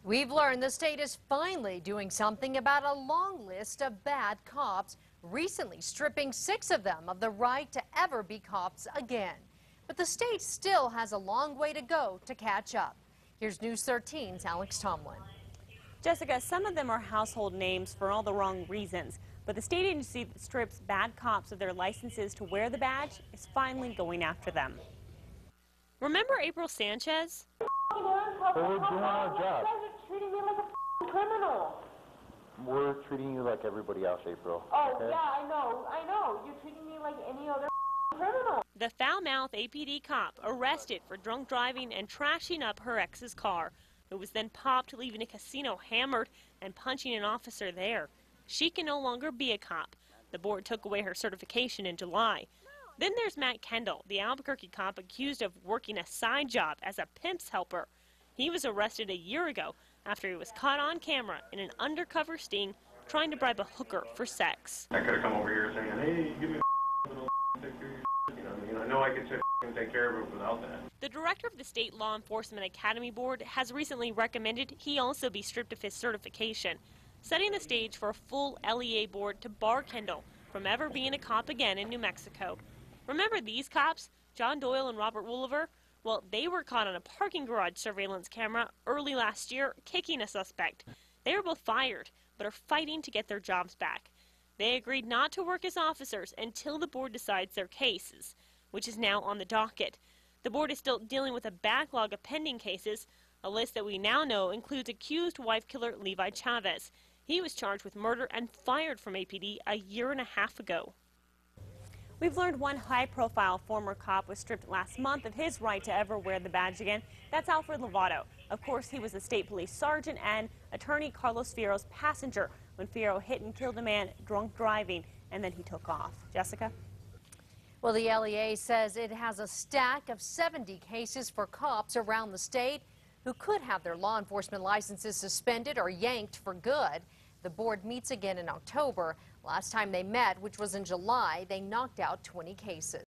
We've learned the state is finally doing something about a long list of bad cops, recently stripping 6 of them of the right to ever be cops again. But the state still has a long way to go to catch up. Here's News 13's Alex Tomlin. Jessica, some of them are household names for all the wrong reasons, but the state agency that strips bad cops of their licenses to wear the badge is finally going after them. Remember April Sanchez? But we're doing our job. You guys are treating me like a criminal. We're treating you like everybody else, April. Oh, okay? yeah, I know. You're treating me like any other criminal. The foul-mouthed APD cop arrested for drunk driving and trashing up her ex's car, who was then popped, leaving a casino hammered and punching an officer there. She can no longer be a cop. The board took away her certification in July. Then there's Matt Kendall, the Albuquerque cop accused of working a side job as a pimp's helper. He was arrested a year ago after he was caught on camera in an undercover sting trying to bribe a hooker for sex. I could have come over here saying, hey, give me a little take care of your you know what I mean? I know I could sit and take care of it without that. The director of the State Law Enforcement Academy Board has recently recommended he also be stripped of his certification, setting the stage for a full LEA board to bar Kendall from ever being a cop again in New Mexico. Remember these cops, John Doyle and Robert Wooliver? Well, they were caught on a parking garage surveillance camera early last year kicking a suspect. They were both fired, but are fighting to get their jobs back. They agreed not to work as officers until the board decides their cases, which is now on the docket. The board is still dealing with a backlog of pending cases. A list that we now know includes accused wife killer Levi Chavez. He was charged with murder and fired from APD a year and a half ago. We've learned one high-profile former cop was stripped last month of his right to ever wear the badge again. That's Alfred Lovato. Of course, he was a state police sergeant and attorney Carlos Fierro's passenger when Fierro hit and killed a man drunk driving, and then he took off. Jessica? Well, the LEA says it has a stack of 70 cases for cops around the state who could have their law enforcement licenses suspended or yanked for good. The board meets again in October. Last time they met, which was in July, they knocked out 20 cases.